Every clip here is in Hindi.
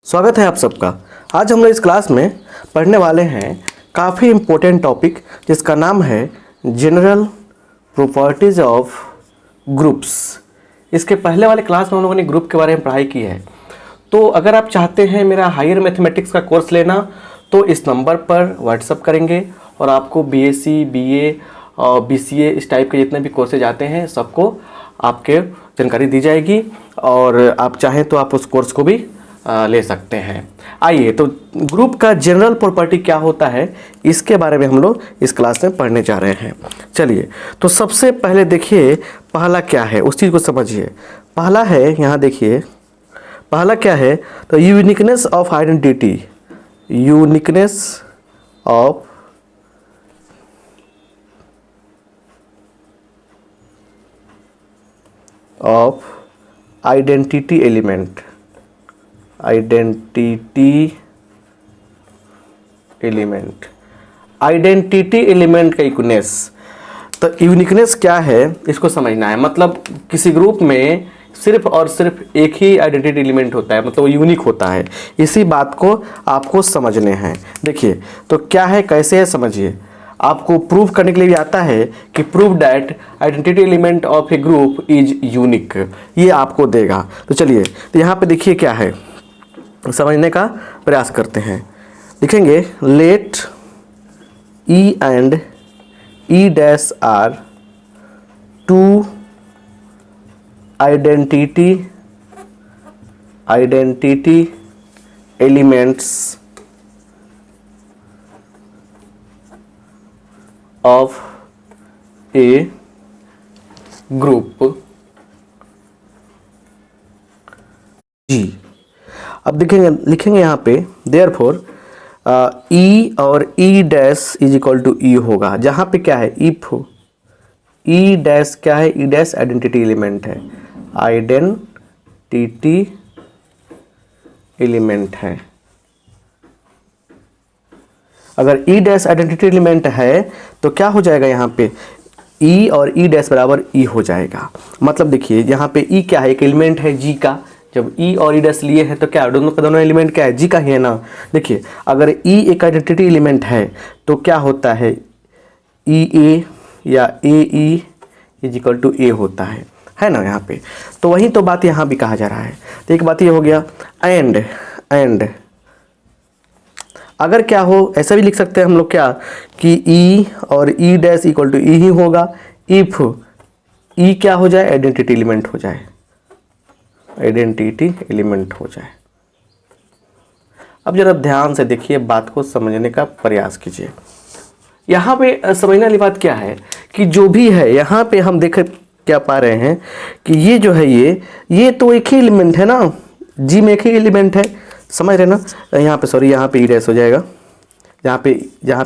स्वागत है आप सबका। आज हम लोग इस क्लास में पढ़ने वाले हैं काफ़ी इम्पोर्टेंट टॉपिक जिसका नाम है जनरल प्रॉपर्टीज ऑफ ग्रुप्स। इसके पहले वाले क्लास में हम लोगों ने ग्रुप के बारे में पढ़ाई की है। तो अगर आप चाहते हैं मेरा हायर मैथमेटिक्स का कोर्स लेना तो इस नंबर पर व्हाट्सअप करेंगे और आपको बीएससी, बीए और बीसीए इस टाइप के जितने भी कोर्सेज आते हैं सबको आपके जानकारी दी जाएगी और आप चाहें तो आप उस कोर्स को भी ले सकते हैं। आइए तो ग्रुप का जनरल प्रॉपर्टी क्या होता है इसके बारे में हम लोग इस क्लास में पढ़ने जा रहे हैं। चलिए तो सबसे पहले देखिए पहला क्या है उस चीज़ को समझिए। पहला है, यहाँ देखिए पहला क्या है तो uniqueness of identity. Uniqueness of identity element. Identity element का यूनिकनेस। तो यूनिकनेस क्या है इसको समझना है। मतलब किसी ग्रुप में सिर्फ और सिर्फ एक ही आइडेंटिटी एलिमेंट होता है, मतलब वो यूनिक होता है। इसी बात को आपको समझने हैं। देखिए तो क्या है, कैसे है, समझिए। आपको प्रूव करने के लिए भी आता है कि prove that identity element of a group is unique, ये आपको देगा। तो चलिए तो यहाँ पे देखिए क्या है, समझने का प्रयास करते हैं। लिखेंगे let E and E dash are two identity elements of a group G. अब देखेंगे, लिखेंगे यहाँ पे देयरफॉर ई और E dash is equal to E होगा। जहाँ पे क्या है, इफ ई डैश क्या है, ई डैश आइडेंटिटी एलिमेंट है, आइडेंटिटी एलिमेंट है। अगर ई डैश आइडेंटिटी एलिमेंट है तो क्या हो जाएगा, यहाँ पे ई और ई डैश बराबर ई हो जाएगा। मतलब देखिए यहाँ पे ई क्या है, एक एलिमेंट है जी का। जब ई और ई डैश लिए हैं तो क्या दोनों का दोनों एलिमेंट क्या है, जी का ही है ना। देखिए अगर ई एक आइडेंटिटी एलिमेंट है तो क्या होता है, ई ए या ए ई इज इक्वल टू ए होता है ना यहाँ पे। तो वही तो बात यहाँ भी कहा जा रहा है। तो एक बात ये हो गया एंड अगर क्या हो, ऐसा भी लिख सकते हैं हम लोग क्या कि ई और ई डैश इक्वल टू ई ही होगा इफ ई क्या हो जाए, आइडेंटिटी एलिमेंट हो जाए, आइडेंटिटी एलिमेंट हो जाए। अब जरा ध्यान से देखिए, बात को समझने का प्रयास कीजिए। यहाँ पे समझने वाली बात क्या है कि जो भी है यहाँ पे हम देख क्या पा रहे हैं कि ये जो है ये तो एक ही एलिमेंट है ना, जी में एक ही एलिमेंट है, समझ रहे ना। यहाँ पे सॉरी, यहाँ पे ई डैश हो जाएगा। यहाँ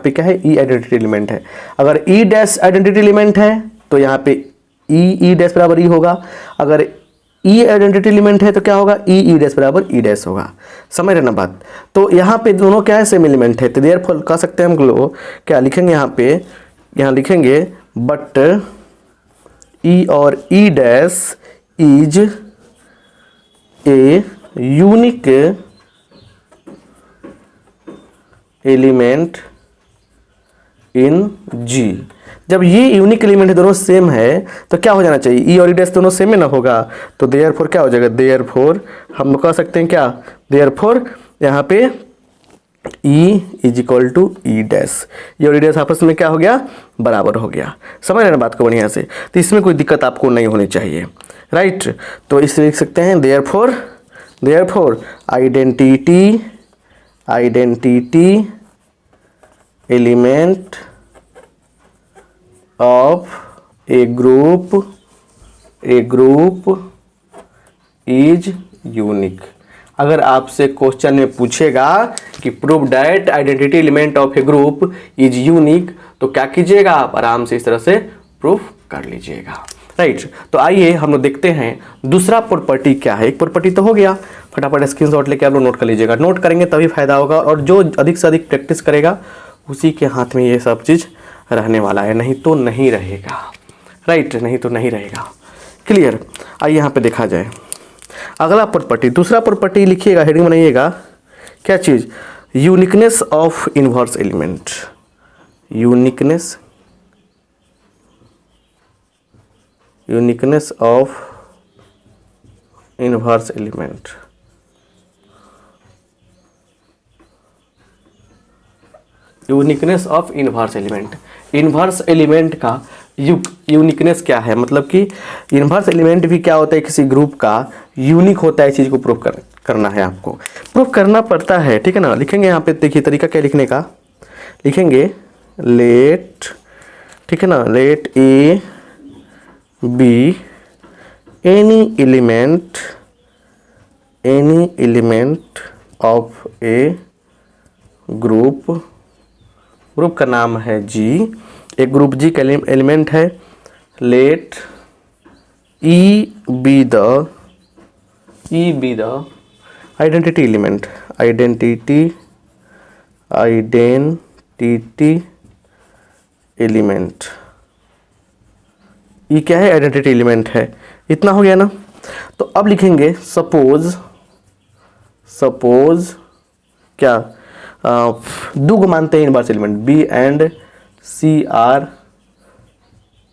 पे क्या है, ई आइडेंटिटी एलिमेंट है। अगर ई डैश आइडेंटिटी एलिमेंट है तो यहाँ पे ई डैश बराबर ई होगा। अगर ई आइडेंटिटी एलिमेंट है तो क्या होगा, ई डैश बराबर ई डैश होगा। समझ रहे ना बात। तो यहाँ पे दोनों क्या है, सेम एलिमेंट है। तो देयरफॉर कह सकते हैं हम लोग क्या लिखेंगे, यहाँ लिखेंगे बट ई और E dash is a unique element in G. जब ये यूनिक एलिमेंट है, दोनों सेम है, तो क्या हो जाना चाहिए, ई और ई डैश दोनों सेम है ना होगा। तो देयरफॉर क्या हो जाएगा, देयरफॉर हम लोग कह सकते हैं क्या, देयरफॉर यहाँ पे E is equal to E dash, ये और ई डैश आपस में क्या हो गया, बराबर हो गया। समझ रहे ना बात को बढ़िया से। तो इसमें कोई दिक्कत आपको नहीं होनी चाहिए, राइट। तो इसे लिख सकते हैं therefore identity element of a group is unique. अगर आपसे क्वेश्चन में पूछेगा कि prove that identity element of a group is unique, तो क्या कीजिएगा, आप आराम से इस तरह से प्रूफ कर लीजिएगा, राइट। तो आइए हम लोग देखते हैं दूसरा प्रॉपर्टी क्या है। एक प्रॉपर्टी तो हो गया, फटाफट स्क्रीनशॉट लेके आप लोग नोट कर लीजिएगा। नोट करेंगे तभी फायदा होगा, और जो अधिक से अधिक प्रैक्टिस करेगा उसी के हाथ में ये सब चीज़ रहने वाला है, नहीं तो नहीं रहेगा, राइट, नहीं तो नहीं रहेगा। क्लियर। आइए यहाँ पे देखा जाए अगला प्रॉपर्टी, दूसरा प्रॉपर्टी लिखिएगा, हेडिंग बनाइएगा क्या चीज़? Uniqueness of inverse element, uniqueness of inverse element. Uniqueness of inverse element, inverse element का यूनिकनेस क्या है? मतलब कि इन्वर्स एलिमेंट भी क्या होता है, किसी ग्रुप का यूनिक होता है। इस चीज़ को प्रूव करना है, आपको प्रूव करना पड़ता है, ठीक है ना। लिखेंगे यहाँ पे, देखिए तरीका क्या लिखने का, लिखेंगे लेट, ठीक है ना, let A B any element of a group, group का नाम है जी, एक ग्रुप जी का एलिमेंट है। Let E be the identity element, identity element, ये क्या है? आइडेंटिटी एलिमेंट है। इतना हो गया ना। तो अब लिखेंगे सपोज क्या, दो को मानते हैं inverse element, B and C are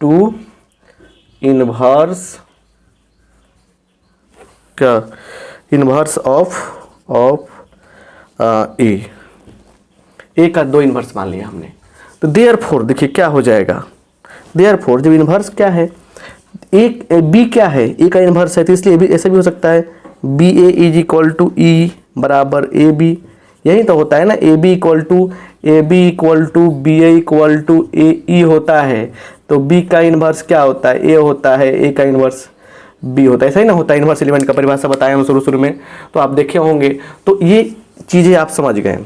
two inverse क्या, इन्वर्स ऑफ ए का दो इन्वर्स मान लिया हमने। तो देयरफॉर देखिए क्या हो जाएगा, देयरफॉर जब इन्वर्स क्या है, एक बी क्या है, ए का इन्वर्स है, तो इसलिए भी ऐसे भी हो सकता है, B A is equal to E बराबर ए बी, यही तो होता है ना, A B equal to B A equal to A E होता है। तो बी का इन्वर्स क्या होता है? ए होता है, ए का इन्वर्स बी होता है, ऐसा ही ना होता है। इन्वर्स एलिमेंट का परिभाषा बताया हम शुरू में, तो आप देखे होंगे। तो ये चीज़ें आप समझ गए,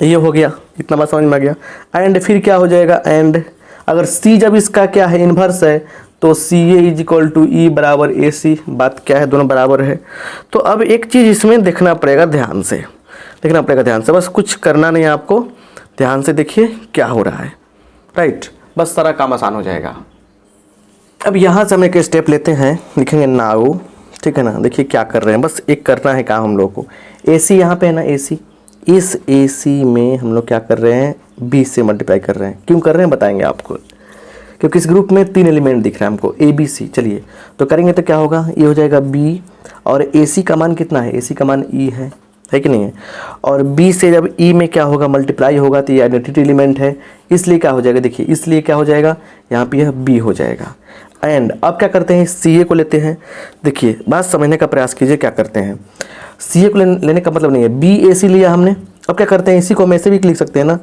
ये हो गया, इतना बात समझ में आ गया। एंड फिर क्या हो जाएगा, एंड अगर सी जब इसका क्या है, इन्वर्स है, तो सी ए इज इक्वल टू ई बराबर ए सी, बात क्या है, दोनों बराबर है। तो अब एक चीज़ इसमें देखना पड़ेगा, ध्यान से देखना पड़ेगा, ध्यान से, बस कुछ करना नहीं है आपको, ध्यान से देखिए क्या हो रहा है, राइट, बस सारा काम आसान हो जाएगा। अब यहाँ से हम एक स्टेप लेते हैं, लिखेंगे नाउ, ठीक है ना। देखिए क्या कर रहे हैं, बस एक करना है काम हम लोग को। ए सी यहाँ पे है ना, ए सी, इस ए सी में हम लोग क्या कर रहे हैं, बी से मल्टीप्लाई कर रहे हैं। क्यों कर रहे हैं बताएंगे आपको, क्योंकि इस ग्रुप में तीन एलिमेंट दिख रहा है हमको, ए बी सी। चलिए तो करेंगे तो क्या होगा, ये हो जाएगा बी, और ए सी का मान कितना है, ए सी का मान ई है कि नहीं है। और बी से जब ई में क्या होगा, मल्टीप्लाई होगा, तो ये आइडेंटिटी एलिमेंट है, इसलिए क्या हो जाएगा, देखिए इसलिए क्या हो जाएगा, यहाँ पे यह बी हो जाएगा। एंड अब क्या करते हैं, सी ए को लेते हैं। देखिए बात समझने का प्रयास कीजिए, क्या करते हैं, सी ए को लेने का मतलब नहीं है, बी ए सी लिया हमने, अब क्या करते हैं, इसी को हम ऐसे भी लिख सकते हैं ना,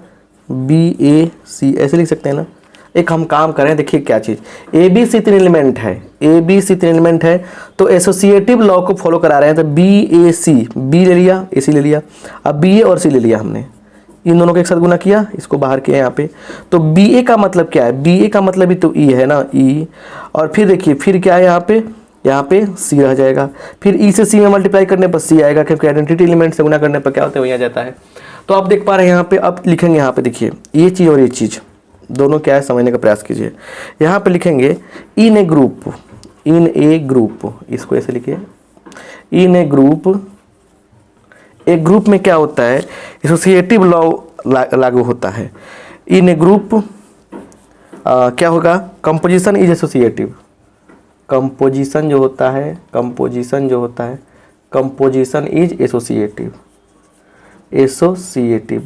बी ए सी ऐसे लिख सकते हैं ना। एक हम काम करें, देखिए क्या चीज़, ए बी सी तीन एलिमेंट है, ए बी सी तीन एलिमेंट है, तो एसोसिएटिव लॉ को फॉलो करा रहे हैं। तो बी ए सी, बी ले लिया, ए सी ले लिया, अब बी ए और सी ले लिया हमने, इन दोनों के एक साथ गुना किया, इसको बाहर किया यहाँ पे। तो बी ए का मतलब क्या है, बी ए का मतलब भी तो ई है ना, ई, और फिर देखिए फिर क्या है यहाँ पे सी रह जाएगा, फिर ई से सी में मल्टीप्लाई करने पर सी आएगा, क्योंकि आइडेंटिटी एलिमेंट से गुना करने पर क्या होता है, वही आ जाता है। तो आप देख पा रहे हैं यहाँ पे, अब लिखेंगे यहाँ पे, देखिए ये चीज़ और ये चीज़ दोनों क्या है समझने का प्रयास कीजिए। यहाँ पे लिखेंगे इन ए ग्रुप, इसको ऐसे लिखिए, इन ए ग्रुप, एक ग्रुप में क्या होता है, एसोसिएटिव लॉ लागू होता है। इन ए ग्रुप क्या होगा, कंपोजिशन इज एसोसिएटिव, कंपोजिशन जो होता है, कंपोजिशन इज एसोसिएटिव,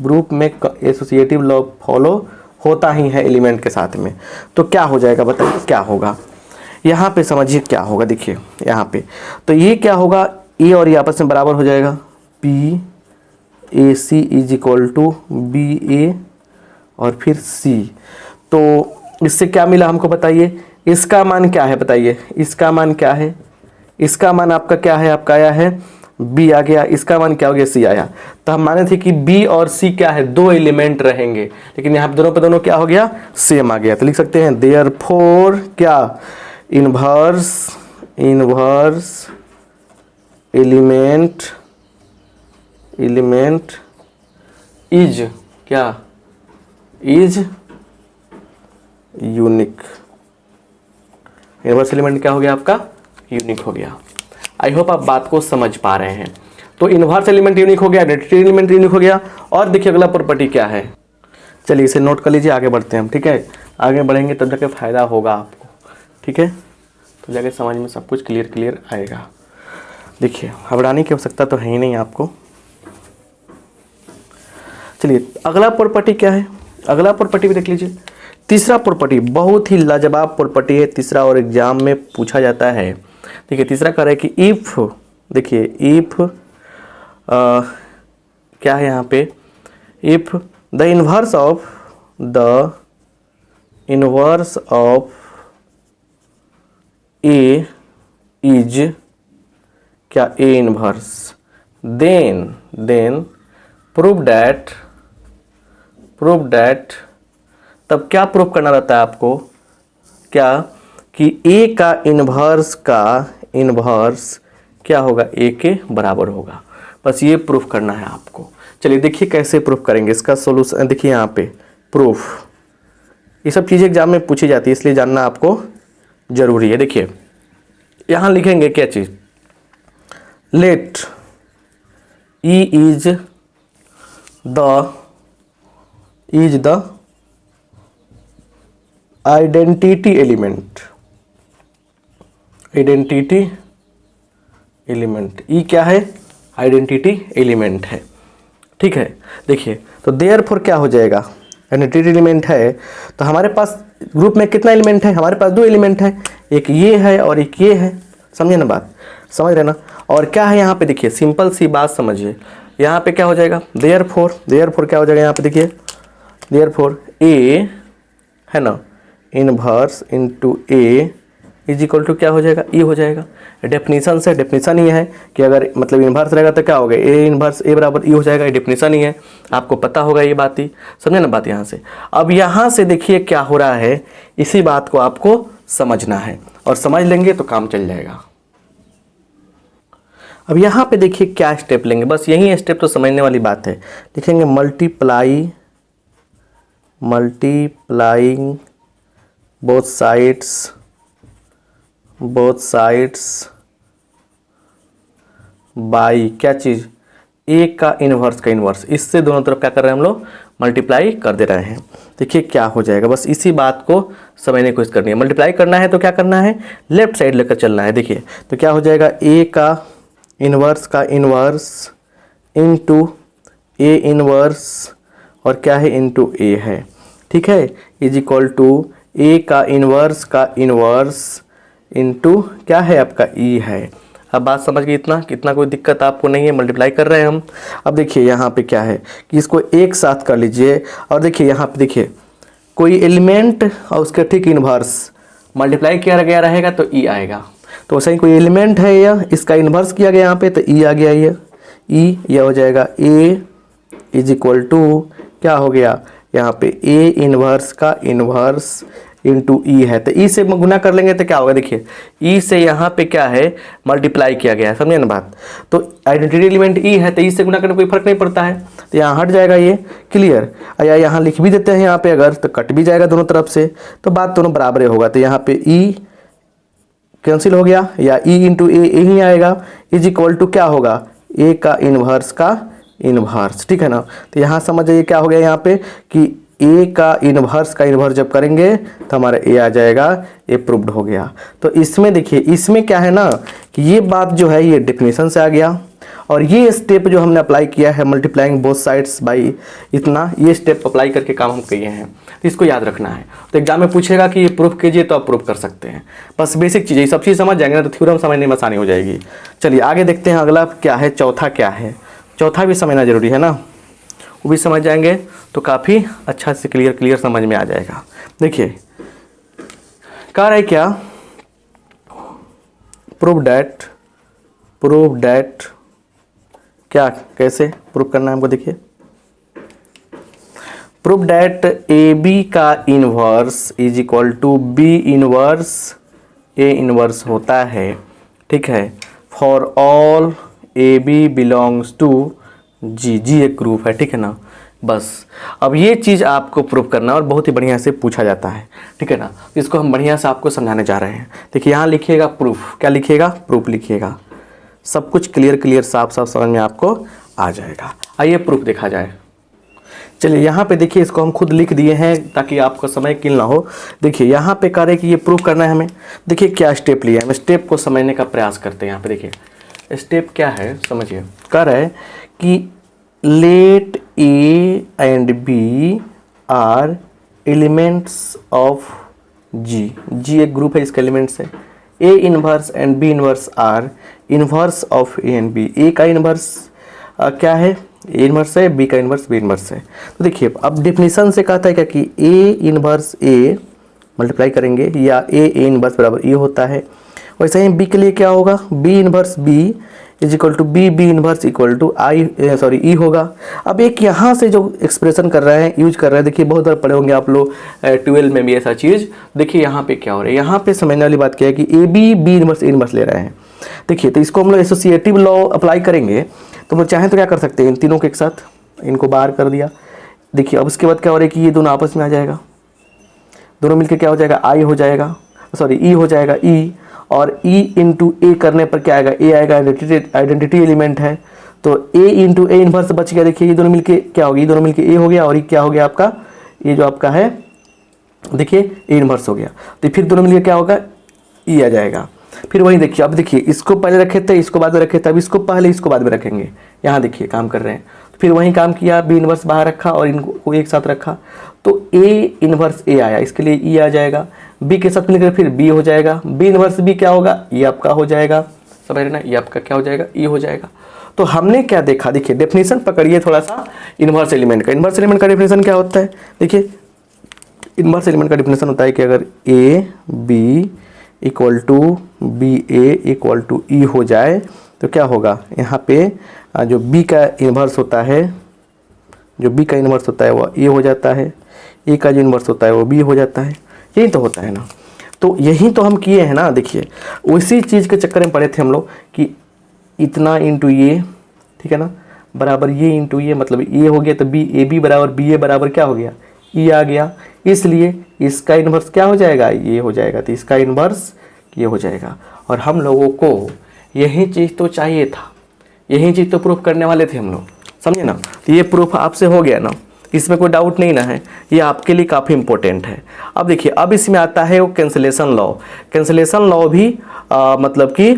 ग्रुप में एसोसिएटिव लॉ फॉलो होता ही है एलिमेंट के साथ में। तो क्या हो जाएगा बताइए, क्या होगा यहाँ पे, समझिए क्या होगा, देखिए यहाँ पे, तो ये क्या होगा, ए और ये आपस में बराबर हो जाएगा, B A C is equal to B A और फिर सी। तो इससे क्या मिला हमको बताइए, इसका मान क्या है बताइए, इसका मान क्या है, इसका मान आपका क्या है, आपका आया है बी आ गया, इसका मान क्या हो गया, सी आया। तो हम माने थे कि बी और सी क्या है, दो एलिमेंट रहेंगे, लेकिन यहाँ दोनों पे दोनों क्या हो गया, सेम आ गया। तो लिख सकते हैं देयरफॉर क्या, इन्वर्स एलिमेंट इज क्या, इज यूनिक। इन्वर्स एलिमेंट क्या हो गया आपका, यूनिक हो गया। आई होप आप बात को समझ पा रहे हैं। तो इन्वर्स एलिमेंट यूनिक हो गया, आइडेंटिटी एलिमेंट यूनिक हो गया। और देखिए अगला प्रॉपर्टी क्या है, चलिए इसे नोट कर लीजिए, आगे बढ़ते हैं हम, ठीक है। आगे बढ़ेंगे तब जाके फ़ायदा होगा आपको, ठीक है, तो जाके समझ में सब कुछ क्लियर आएगा। देखिए घबराने की आवश्यकता तो है ही नहीं आपको। चलिए अगला प्रॉपर्टी क्या है, अगला प्रॉपर्टी भी देख लीजिए। तीसरा प्रॉपर्टी बहुत ही लाजवाब प्रॉपर्टी है, तीसरा और एग्जाम में पूछा जाता है। देखिए तीसरा कह रहा है कि इफ़, देखिए इफ़ क्या है यहाँ पे, if the inverse of A is क्या A inverse, then prove that, तब क्या प्रूव करना रहता है आपको, क्या कि ए का इन्वर्स क्या होगा, ए के बराबर होगा। बस ये प्रूफ करना है आपको। चलिए देखिए कैसे प्रूफ करेंगे, इसका सोल्यूशन देखिए यहाँ पे प्रूफ, ये सब चीज़ें एग्जाम में पूछी जाती है इसलिए जानना आपको जरूरी है। देखिए यहाँ लिखेंगे क्या चीज़, let E is the identity element, E क्या है, आइडेंटिटी एलिमेंट है, ठीक है। देखिए तो देयरफॉर क्या हो जाएगा, आइडेंटिटी एलिमेंट है तो हमारे पास ग्रुप में कितना एलिमेंट है, हमारे पास 2 एलिमेंट है, एक ये है और एक ये है, समझे ना बात, समझ रहे ना। और क्या है यहाँ पे, देखिए सिंपल सी बात समझिए, यहाँ पे क्या हो जाएगा, देयरफॉर क्या हो जाएगा यहाँ पे, देखिए देयरफॉर ए है ना, inverse into A is equal to क्या हो जाएगा, ई हो जाएगा। डेफिनेशन से, डेफिनेशन ये है कि अगर मतलब इन्वर्स रहेगा तो क्या होगा, ए इन्वर्स ए बराबर ई हो जाएगा, ये डेफिनेशन ही है, आपको पता होगा ये बात ही, समझे ना बात यहाँ से। अब यहाँ से देखिए क्या हो रहा है, इसी बात को आपको समझना है और समझ लेंगे तो काम चल जाएगा। अब यहाँ पे देखिए क्या स्टेप लेंगे, बस यही स्टेप तो समझने वाली बात है। लिखेंगे मल्टीप्लाइंग बोथ साइड्स बाई क्या चीज़, ए का इन्वर्स, इससे दोनों तरफ क्या कर रहे हैं हम लोग, मल्टीप्लाई कर दे रहे हैं। देखिए क्या हो जाएगा, बस इसी बात को समझने की कोशिश करनी है। मल्टीप्लाई करना है तो क्या करना है, लेफ्ट साइड लेकर चलना है। देखिए तो क्या हो जाएगा, ए का इन्वर्स इनटू ए इन्वर्स और क्या है, इनटू ए है, ठीक है, इज इक्वल टू ए का इन्वर्स इनटू क्या है आपका, ई है। अब बात समझ गई, कितना कोई दिक्कत आपको नहीं है, मल्टीप्लाई कर रहे हैं हम। अब देखिए यहाँ पे क्या है कि इसको एक साथ कर लीजिए और देखिए यहाँ पे देखिए कोई एलिमेंट और उसके ठीक इन्वर्स मल्टीप्लाई किया गया रहेगा तो ई आएगा। तो वैसे ही कोई एलिमेंट है या इसका इन्वर्स किया गया यहाँ पे तो ई आ गया, ये ई यह हो जाएगा, ए इज इक्वल टू क्या हो गया यहाँ पे, ए इन्वर्स का इन्वर्स इंटू ई है, तो ई से गुना कर लेंगे तो क्या होगा, देखिए ई से यहाँ पे क्या है, मल्टीप्लाई किया गया है, समझे ना बात। तो आइडेंटिटी एलिमेंट ई है तो ई से गुना करने कोई फर्क नहीं पड़ता है, तो यहाँ हट जाएगा ये, क्लियर। या यहाँ लिख भी देते हैं यहाँ पे अगर, तो कट भी जाएगा दोनों तरफ से, तो बात दोनों बराबर होगा। तो यहाँ पे ई कैंसिल हो गया या ई इंटू ए ही आएगा, इज इक्वल टू क्या होगा, ए का इन्वर्स, ठीक है ना। तो यहाँ समझ जाइए क्या हो गया यहाँ पे कि ए का इन्वर्स जब करेंगे तो हमारा ए आ जाएगा, ए प्रूव्ड हो गया। तो इसमें देखिए, इसमें क्या है ना कि ये बात जो है ये डेफिनेशन से आ गया और ये स्टेप जो हमने अप्लाई किया है मल्टीप्लाइंग बोथ साइड्स बाई इतना, ये स्टेप अप्लाई करके काम हम किए हैं, तो इसको याद रखना है। तो एग्जाम में पूछेगा कि ये प्रूफ कीजिए तो आप प्रूफ कर सकते हैं, बस बेसिक चीज़ें सब चीज़ समझ जाएंगे ना तो थ्योरम समझने में आसानी हो जाएगी। चलिए आगे देखते हैं अगला क्या है, चौथा क्या है, चौथा भी समझना जरूरी है ना, वो भी समझ जाएंगे तो काफ़ी अच्छा से क्लियर समझ में आ जाएगा। देखिए कह रहा है क्या, प्रूव डैट क्या, कैसे प्रूव करना है हमको, देखिए प्रूव डैट ए बी का inverse is equal to B inverse A inverse होता है, ठीक है, for all A B belongs to G एक ग्रुप है, ठीक है ना। बस अब ये चीज़ आपको प्रूव करना और बहुत ही बढ़िया से पूछा जाता है, ठीक है ना। इसको हम बढ़िया से आपको समझाने जा रहे हैं। देखिए यहाँ लिखिएगा प्रूफ, क्या लिखिएगा, प्रूफ लिखिएगा, सब कुछ क्लियर साफ समझ में आपको आ जाएगा। आइए प्रूफ देखा जाए। चलिए यहाँ पे देखिए, इसको हम खुद लिख दिए हैं ताकि आपको समय किल ना हो। देखिए यहाँ पे कह रहे हैं कि ये प्रूफ करना है हमें। देखिए क्या स्टेप लिया है, हम स्टेप को समझने का प्रयास करते हैं। यहाँ पे देखिए स्टेप क्या है समझिए। कह रहा है कि let A and B are elements of G. G एक ग्रुप है, इसका एलिमेंट्स है। A inverse and B inverse are inverse of A and B. A का इनवर्स क्या है, ए इनवर्स है, बी का इनवर्स बी इनवर्स है। तो देखिए अब डेफिनेशन से कहता है क्या कि ए इनवर्स ए मल्टीप्लाई करेंगे या ए इनवर्स बराबर ए होता है। वैसे ही बी के लिए क्या होगा, B inverse B is equal to B, B inverse equal to E होगा। अब एक यहाँ से जो एक्सप्रेशन कर रहे हैं, यूज कर रहे हैं, देखिए बहुत बार पढ़े होंगे आप लोग 12 में भी ऐसा चीज़। देखिए यहाँ पे क्या हो रहा है, यहाँ पे समझने वाली बात क्या है कि A B inverse A inverse ले रहे हैं। देखिए तो इसको हम लोग एसोसिएटिव लॉ अप्लाई करेंगे, तो हम लोग चाहें तो क्या कर सकते हैं, इन तीनों के एक साथ इनको बाहर कर दिया। देखिए अब उसके बाद क्या हो रहा है कि ये दोनों आपस में आ जाएगा, दोनों मिलकर क्या हो जाएगा, आई हो जाएगा, सॉरी ई हो जाएगा, ई और ई इंटू ए करने पर क्या आएगा, ए आएगा, आइडेंटिटी एलिमेंट है तो ए इंटू ए इनवर्स बच गया। देखिए ये दोनों मिलके क्या हो गया, ये दोनों मिलके ए हो गया और ये क्या हो गया आपका, ये जो आपका है देखिए ए इनवर्स हो गया। तो फिर दोनों मिलके क्या होगा, ई आ जाएगा। फिर वही देखिए, अब देखिए इसको पहले रखे थे, इसको बाद में रखे थे, अब इसको पहले इसको बाद में रखेंगे। यहाँ देखिए काम कर रहे हैं, फिर वही काम किया, बी इनवर्स बाहर रखा और इनको एक साथ रखा तो ए इनवर्स ए आया, इसके लिए ई आ जाएगा। बी के साथ मिलकर फिर बी हो जाएगा, बी इनवर्स बी क्या होगा, ये आपका हो जाएगा, समझ रहे ना, ये आपका क्या हो जाएगा, ई हो जाएगा। तो हमने क्या देखा, देखिए डेफिनेशन पकड़िए थोड़ा सा इनवर्स एलिमेंट का। इनवर्स एलिमेंट का डेफिनेशन क्या होता है, देखिए इनवर्स एलिमेंट का डेफिनेशन होता है कि अगर A B equal to B A equal to E हो जाए तो क्या होगा, यहाँ पे जो बी का इन्वर्स होता है, जो बी का इन्वर्स होता है वो ए हो जाता है, ए का जो इन्वर्स होता है वो बी हो जाता है। यही तो होता है ना, तो यही तो हम किए हैं ना। देखिए उसी चीज़ के चक्कर में पड़े थे हम लोग कि इतना इंटू ये, ठीक है ना, बराबर ये इंटू ये, मतलब ये हो गया तो बी ए बी बराबर बी ए बराबर क्या हो गया, ई आ गया। इसलिए इसका इन्वर्स क्या हो जाएगा, ये हो जाएगा, तो इसका इन्वर्स ये हो जाएगा। और हम लोगों को यही चीज़ तो चाहिए था, यही चीज़ तो प्रूफ करने वाले थे हम लोग, समझे ना। तो ये प्रूफ आपसे हो गया ना, इसमें कोई डाउट नहीं ना है, ये आपके लिए काफ़ी इंपॉर्टेंट है। अब देखिए अब इसमें आता है वो कैंसिलेशन लॉ। कैंसिलेशन लॉ भी मतलब कि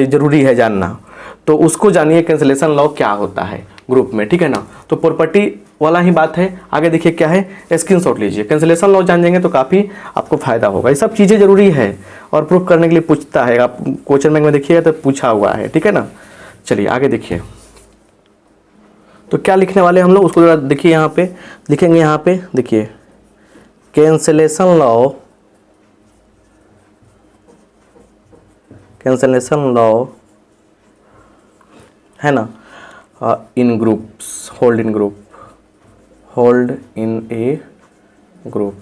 ज़रूरी है जानना, तो उसको जानिए कैंसिलेशन लॉ क्या होता है ग्रुप में, ठीक है ना। तो प्रॉपर्टी वाला ही बात है, आगे देखिए क्या है, स्क्रीनशॉट लीजिए। कैंसिलेशन लॉ जान जाएंगे तो काफ़ी आपको फायदा होगा। ये सब चीज़ें ज़रूरी है और प्रूफ करने के लिए पूछता है, आप क्वेश्चन बैंक में देखिएगा तो पूछा हुआ है, ठीक है ना। चलिए आगे देखिए, तो क्या लिखने वाले हम लोग उसको जरा देखिए, यहाँ पे लिखेंगे, यहाँ पे देखिए कैंसिलेशन लॉ, कैंसिलेशन लॉ है ना, in groups, hold in group, hold in a group.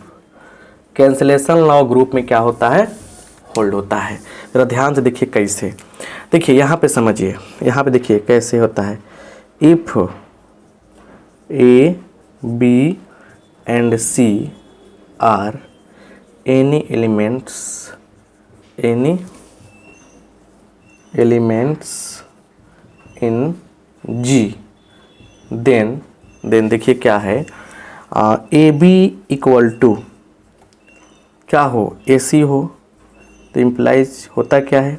Cancellation law group में क्या होता है, होल्ड होता है। जरा ध्यान से देखिए कैसे, देखिए यहाँ पे समझिए, यहाँ पे देखिए कैसे होता है। If A B and C are any elements in G, then देखिए क्या है, ए बी इक्वल टू क्या हो, ए सी हो, तो इम्प्लाइज होता क्या है,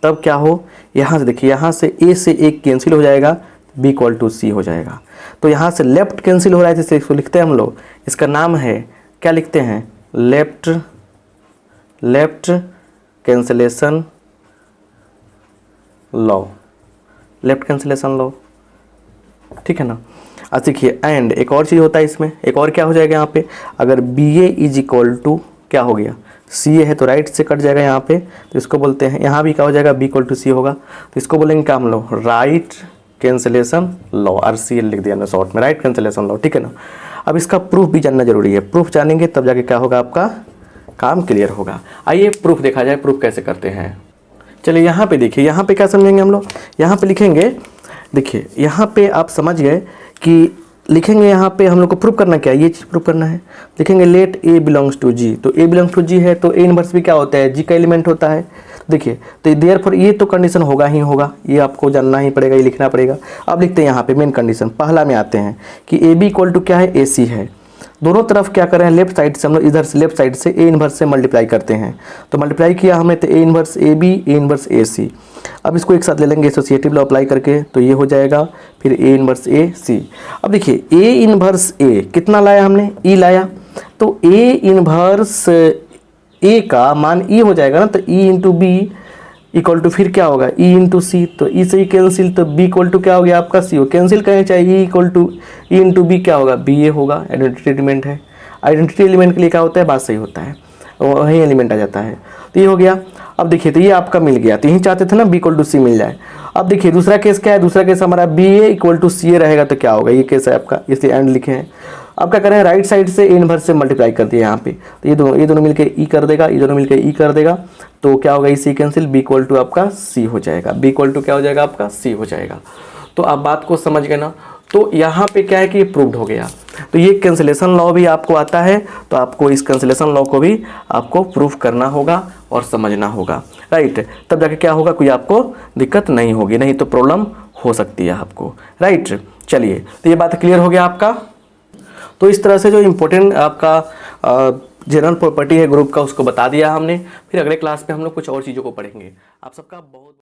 तब क्या हो, यहाँ से देखिए, यहाँ से ए से एक कैंसिल हो जाएगा, बी इक्वल टू सी हो जाएगा। तो यहाँ से लेफ्ट कैंसिल हो रहा है, जैसे इसको लिखते हैं हम लोग, इसका नाम है क्या लिखते हैं, left cancellation law, left cancellation law, ठीक है ना। अब देखिए एंड एक और चीज़ होता है इसमें, एक और क्या हो जाएगा यहाँ पे, अगर B A is equal to क्या हो गया, सी ए है तो राइट से कट जाएगा यहाँ पे, तो इसको बोलते हैं, यहाँ भी क्या हो जाएगा, बी इक्वल टू सी होगा, तो इसको बोलेंगे क्या हम लोग, राइट कैंसिलेशन लॉ, RCL लिख दिया ना शॉर्ट में, राइट कैंसिलेशन लॉ, ठीक है ना। अब इसका प्रूफ भी जानना जरूरी है, प्रूफ जानेंगे तब जाके क्या होगा, आपका काम क्लियर होगा। आइए प्रूफ देखा जाए, प्रूफ कैसे करते हैं। चलिए यहाँ पे देखिए, यहाँ पे क्या समझेंगे हम लोग, यहाँ पे लिखेंगे, देखिए यहाँ पे आप समझ गए कि लिखेंगे, यहाँ पे हम लोग को प्रूफ करना क्या है, ये चीज़ प्रूफ करना है। लिखेंगे लेट ए बिलोंग्स टू जी, तो ए बिलोंग्स टू जी है तो ए इनवर्स भी क्या होता है, जी का एलिमेंट होता है। देखिए, तो देयरफॉर ये तो कंडीशन होगा ही होगा, ये आपको जानना ही पड़ेगा, ये लिखना पड़ेगा। अब लिखते हैं यहाँ पे मेन कंडीशन, पहला में आते हैं कि ए बी इक्वल टू क्या है, ए सी है। दोनों तरफ क्या कर रहे हैं, लेफ्ट साइड से हम लोग इधर से लेफ्ट साइड से ए इन्वर्स से मल्टीप्लाई करते हैं। तो मल्टीप्लाई किया हमने, तो A inverse A B, A inverse A C. अब इसको एक साथ ले लेंगे एसोसिएटिव लॉ अप्लाई करके, तो ये हो जाएगा फिर ए इन्वर्स ए सी। अब देखिए ए इन्वर्स ए कितना लाया हमने, ई लाया, तो ए इन्वर्स ए का मान ई हो जाएगा ना, तो E into B equal to फिर क्या होगा, ई इंटू सी। तो ई से ई कैंसिल, तो बी इक्वल टू क्या हो गया आपका, सी हो। कैंसिल करें चाहे E equal to E into B क्या होगा, बी ए होगा। आइडेंटिटी एलिमेंट है, आइडेंटिटी एलिमेंट के लिए क्या होता है, बात सही होता है, वही एलिमेंट आ जाता है। तो ये हो गया। अब देखिए, तो ये आपका मिल गया, तो यही चाहते थे ना बी इक्वल टू सी मिल जाए। अब देखिए दूसरा केस क्या है, दूसरा केस हमारा बी ए इक्वल टू सी ए रहेगा, तो क्या होगा, ये केस है आपका, इसलिए एंड लिखे हैं। अब क्या करें, राइट साइड से ए इनवर्स से मल्टीप्लाई कर दिया यहाँ पे, तो ये दोनों मिलकर ई कर देगा, ये दोनों मिलकर ई कर देगा, तो क्या होगा, ई सी कैंसिल, बी इक्वल टू आपका सी हो जाएगा, बी इक्वल टू क्या हो जाएगा आपका, सी हो जाएगा। तो आप बात को समझ गए ना। तो यहाँ पे क्या है कि ये प्रूव्ड हो गया। तो ये कैंसिलेशन लॉ भी आपको आता है, तो आपको इस कैंसिलेशन लॉ को भी आपको प्रूफ करना होगा और समझना होगा, राइट। तब जाके क्या होगा, कोई आपको दिक्कत नहीं होगी, नहीं तो प्रॉब्लम हो सकती है आपको, राइट। चलिए, तो ये बात क्लियर हो गया आपका। तो इस तरह से जो इम्पोर्टेंट आपका जनरल प्रॉपर्टी है ग्रुप का, उसको बता दिया हमने। फिर अगले क्लास में हम लोग कुछ और चीज़ों को पढ़ेंगे। आप सबका बहुत